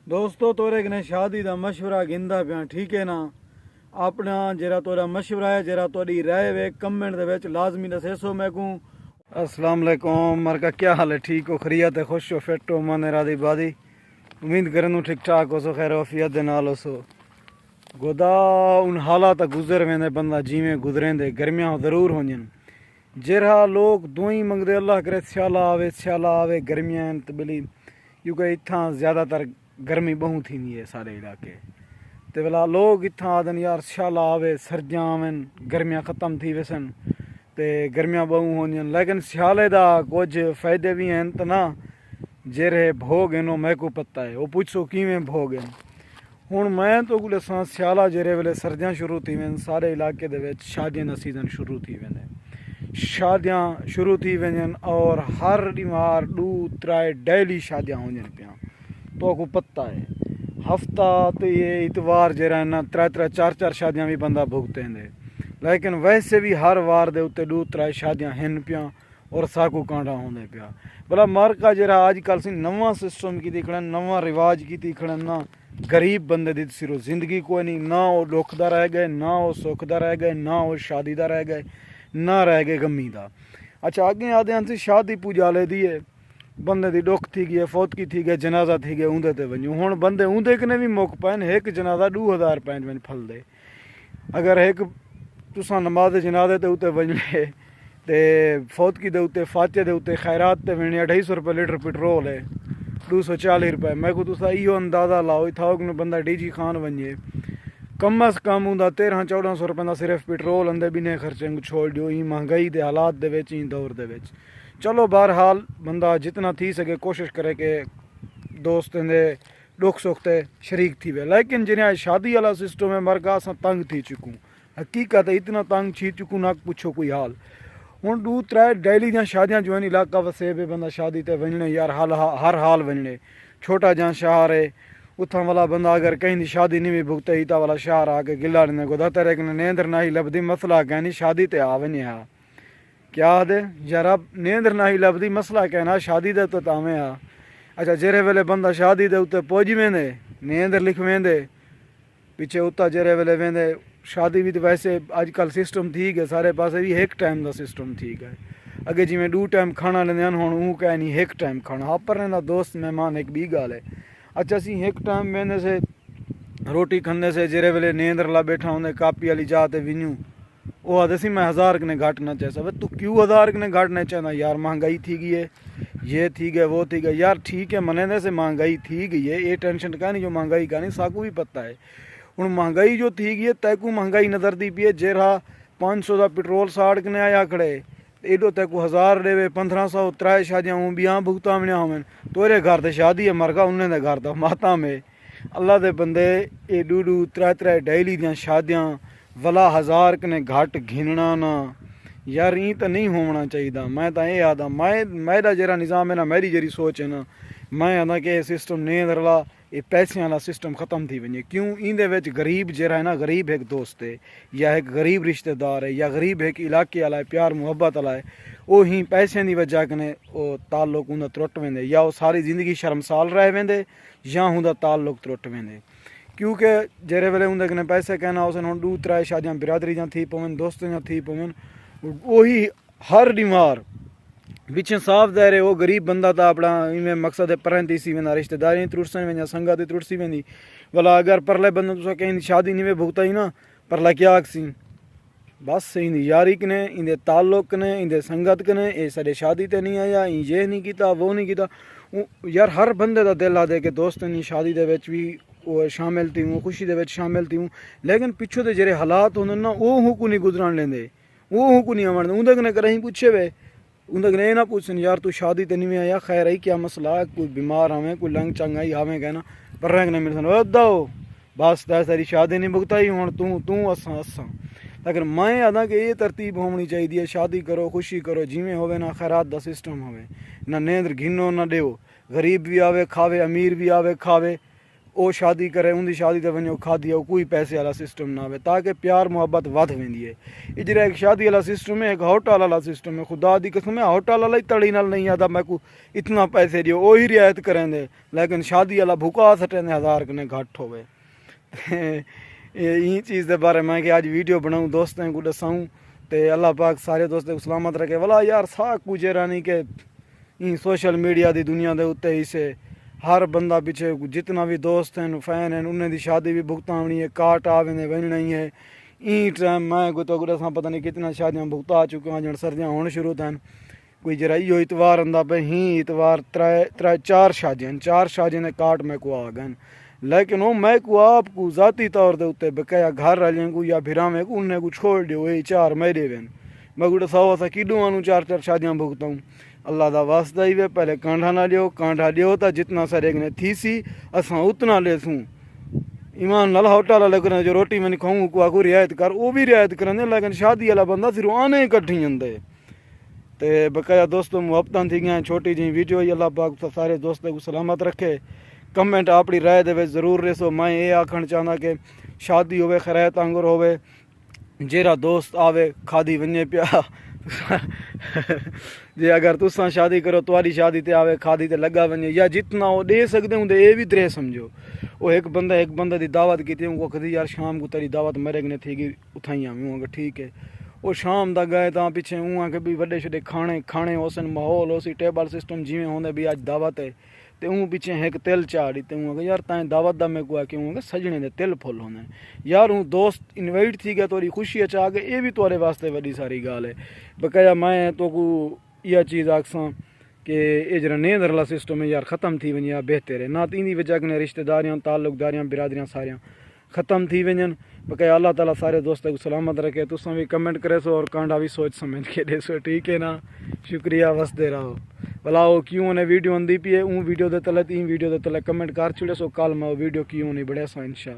दोस्तों तोरे कने शादी दा मशवरा गिंदा पिया, ठीक है ना। अपना जरा तोरा मशवरा है, जरा तोड़ी राय वे कमेंट दे विच लाजमी दसेसो मैं को। अस्सलाम वालेकुम मरका, क्या हाल है? ठीक हो, खरियत है, खुश हो, फिट हो, मन रादी बादी। उम्मीद करन ठीक ठाक हो सो, खैर वफियत दे नाल हो सो। गोदा उन हालात गुजर वेंदे बंदा जिवें गुजरेंदे, गर्मियां जरूर होंजन। जरा लोग दुआई मंगदे अल्लाह करे स्याला आवे गर्मियां तो बिली, क्योंकि इत्थां ज़्यादातर गर्मी बहु थी है सारे इलाके। तो भला लोग इत्थां आदन यार स्याला आवे, सर्दियां आवन, गर्मियां ख़त्म थी वसन, तो गर्मियां बहु होंजन। लेकिन स्याले दा कुछ फ़ायदे भी हैं तो ना, जेरे भोग हैं मैं को पता है। वो पूछो किवें भोग हैं। हुण मैं तो कुल स्याला जेरे वेले सर्दियां शुरू थी वन, सारे इलाके दे विच शादियां दा सीज़न शुरू थी वेंदे, शादियां शुरू थी वजन और हर ॾींहुं डू त्राए डेली शादियां होंजन पिया। तो को पता है हफ्ता तो ये इतवार जरा ना त्रै त्रै चार चार शादियां भी बंदा भुगतेंदे, लेकिन वैसे भी हर वार दे उत्ते डू त्राए शादियां हैं पिया और साकू कांडा होंदे पिया। भला मार्का जरा अजकल सी नवा सिस्टम की खड़न, नवा रिवाज की खड़न ना। गरीब बंदे दी सिरो जिंदगी कोई नहीं, ना वो दुखदा रह गए, ना वो सुखदा रह गए, ना वो शादी दा रह गए, ना रह गए गमी दा। अच्छा अगे आदे हैं शादी पूजा ले दी है, बंदे दी दुख थी गई, फौतगी थी गई, जनाजा थी गया, उंदे ते वञूं। हुण बंदे उंदे कने भी मुक पैन, एक जनाजा 2000 रुपए वन फल दे। अगर एक तुसां नमाज जनाजे ते उत्ते वञणे ते फौतगी दे उत्ते फाते दे उत्ते खैरात ते वञणे 250 रुपए लीटर पेट्रोल है, 240 रुपए। मैं को तुसा इहो अंदाज़ा लाओ इथां न बंदा डीजी खान वञे, कम अज़ कम हूंदा 1300-1400 रुपए का सिर्फ पेट्रोल अंदर बिने खर्चे छोड़ दियो। ई महंगाई के हालात दे विच, ई दौर दे विच चलो बहरहाल बंदा जितना थी सके कोशिश करे कि दोस्तें दे दुख सुख ते शरीक थी वे। लेकिन जिन्हें शादी वाला सिस्टम है मरगा असां तंग थी चुकूँ, हकीकत इतना तंग थी चुकूँ ना पुछो कोई हाल। हुण डू त्रै डेली दियां शादियां जो इलाका वसेब बंदा शादी ते वञणे यार हर हाल वञणे। छोटा जहाँ शहर है उथा वाला बंदा अगर कहीं दी शादी नहीं भी भुगते इता वाला शहर आके गिला ने गोदा तेरे कने नींदर ना ही लभदी, मसला कहनी शादी ते आ वने हा। क्या दे जरा नींदर ना ही लभदी, मसला कहना शादी दे तो तावे आ। अच्छा जेरे वेले बंदा शादी दे उत्ते पहुंच वेंदे, नींदर लिख वेंदे पिछे उता जेरे वेले वेंदे। शादी भी तो वैसे अजकल सिस्टम ठीक है सारे पासे भी एक टाइम का सिस्टम ठीक है। अगे जिमें 2 टाइम खाना लेंदे हन हुण ऊ कह नहीं एक टाइम खाना। हाँ पर रहिंदा दोस्त मेहमान एक बी गाल है। अच्छा असी एक टाइम वेंदे से रोटी खंदे से जेरे वेले नींदर ला बैठा होंदे कापी वाली जा ते विनूं, वो आदे सी मैं 1000 कने घट ना चाहे सब। तू क्यों 1000 कने घट नहीं चाहता यार? महंगाई थी गई है, ये थी गए, वो थी गए यार। ठीक है मने से महंगाई थी गई है, ये टेंशन का नहीं जो महंगाई का नहीं, साकू भी पता है। हूँ महंगाई जो थी गई है तैकू महंगाई नजर दी पी है। जेरा 500 का पेट्रोल 60 कने आया खड़े, एडो तैकू 1000 देवे, 1500 त्रै शादियाँ हूँ बियाँ भुगतावणिया होवन। तोरे घर ते शादी है मरगा, उन्हें दे घर तो माता में अल्लाह दे बंदे ये 2-2 3-3 डेली दियाँ शादियाँ वला 1000 कने घट घिनना ना यार, ई तो नहीं होना चाहिए। मैं तो ये आदा मेरा जरा निज़ाम है ना, मेरी जरी सोच है ना, मैं आदा कि सिस्टम नहीं रला, ये पैसे वाला सिस्टम ख़त्म थी वजे। क्यों इंदे विच गरीब जरा है ना, गरीब एक दोस्त है या एक गरीब रिश्तेदार है या गरीब एक इलाके वाला है, प्यार मुहब्बत वाला है, वो ही पैसे की वजह कने वो ताल्लुक उनका त्रुट वेंदे, या वो सारी ज़िंदगी शर्मसाल रह वेंदे या उनका ताल्लुक त्रुट वेंदे। क्योंकि जेरे वेले उनके कने पैसे कहना उस 2-3 शादियाँ बिरादरी जा थी पवन, दोस्तों जा थी पवन, वही हर बीमार पिछे साफ ज़ाहिर वो गरीब बंदा तो अपना इवें मकसद पर सी वेंदा, रिश्तेदारी त्रुटसन वेंदा, संगत त्रुटसी वेंदी। भला अगर परले बंदे तुसा कहीं शादी नहीं भुगता ही ना, परला क्या आखसी बस इंदी यारी कने, इंदे ताल्लुक ने, इंदे संगत कने, ये साडे शादी ते नहीं आया, ये नहीं किया, वो नहीं किया। यार हर बंदे का दिल आदे कि दोस्त नहीं शादी दे विच भी वो शामिल थी हूँ, खुशी दे विच शामिल थी हूँ, लेकिन पिछों के जेरे हालात होंदे ना वो हूँ को नहीं गुजरन लेंदे, वो हूँ को नहीं आवन। उंदे कने कहीं पूछे वे, उंदे कने ना पूछन यार तू शादी ते नहीं आया, खैर आई क्या मसला है, कोई बीमार आवे, कोई लंग चंग आई आवे कहना पर रंग ने मिलसन दो बस तेरी शादी नहीं भुगताई हूँ तू असा असा। लेकिन मैं आदा कि ये तरतीब होनी चाहिए, शादी करो खुशी करो जिमें होवे ना, खैरात का सिस्टम होवे ना, नींदर घिनो ना देव, गरीब भी आवे खावे, अमीर भी आवे खावे, वो शादी करे उनकी शादी ते वञो खाधी आओ, कोई पैसे वाला सिस्टम ना आवे ताकि प्यार मुहब्बत वध वेंदी है। ये जरा एक शादी वाला सिस्टम है, एक होटल वाला सिस्टम है। खुदा दी कसम है होटल वाला ही तड़ी नाल नहीं आता मैं को इतना पैसे दियो वो ही रियायत करेंदे, लेकिन शादी वाला भुका सटेंदे 1000 कने घट होवे। ये चीज़ के बारे में कि आज वीडियो बनाऊँ दोस्तों को दसाऊँ तो अल्लाह पाक सारे दोस्तों को सलामत रखे। वाला यार साक कुछ रानी के सोशल मीडिया की दुनिया के उत्ते ही से हर बंदा पीछे जितना भी दोस्त हैं फैन हैं उन्हें दी शादी भी भुगतावनी है, काट आवे वजना ही है। ई टाइम मैं कोई तो पता नहीं कितना शादियाँ भुगता चुके हैं, जन सर्दियाँ होने शुरू थे। कोई जरा इो इतवार आंदा पे ही इतवार त्रै 4 शादियाँ ने काट मैं को आ गए, लेकिन वो मैं को आपको ज़ाती तौर के उत्ते बकाया घर वाले को या भिरावे को उन्हें को छोड़ दियो ये 4 मेरे वन मैं गुड़ा 100 किडू 4 शादियाँ भुगताऊँ। अल्लाह का वास्ता ही वे पहले कांठा ना लियो, कांठा लियो तो जितना सरेग ने थी सी असा उतना लेसूँ। ईमान नाल होटल वाले करें जो रोटी मैंने खाऊँ को आखू रियायत कर वो भी रियायत करेंगे, लेकिन शादी वाला बंदा सिर्फ आने कट्ठी जंदे। तो बकाया दोस्तों मुहब्बत थी गई छोटी जी वीडियो ही। अल्लाह पाक सारे दोस्तों को सलामत रखे। कमेंट अपनी राय दे जरूर रेसो। मैं ये आखना चाहना कि शादी होवे खैरत आंगर होवे, जेरा दोस्त आवे खादी वने पिया जे अगर तुसा शादी करो तुम्हारी शादी ते आवे खादी ते लगा वने या जितना वो दे सकते हूँ ये भी तरह समझो। वो एक बंदे की दावत की वो कदी यार शाम को तेरी दावत मेरे ने थी गई उठाई आवी ठीक है। वो शाम तक गए तो पिछे उहाँ के भी वड्डे छड़े खाने होसन माहौल होसी टेबल सिस्टम जिमें होंदे भी अज दावत है तो ऊँ पिछे एक तिल चाड़ी तो ऊँ यार तैं दावत दा मैं को कि सजने दे तिल फुल होंदे यार हूँ दोस्त इनवाइट थी गया तोरी खुशी चा के ये भी तोरे वास्ते वड्डी सारी गाल है। बकाया मैं तो को यह चीज़ आखसा कि ये जरा नेंदर वाला सिस्टम है यार ख़त्म थी वञे या बेहतर है ना तो इन वजह कने रिश्तेदारियाँ ताल्लुकदारियाँ बिरादरियाँ सारियाँ ख़त्म थी वञन। बकाया अल्लाह ताला सारे दोस्तों को सलामत रखे। तुसां भी कमेंट करे सो और कांडा भी सोच समझ के देसो ठीक है ना। शुक्रिया वसदे रहो। भला वो क्यों ने वीडियो आंदी पी है वीडियो दे तले वीडियो दे तले कमेंट कर छुड़े सो कल मैं वीडियो क्यों नहीं बढ़िया सो इंशाल्लाह।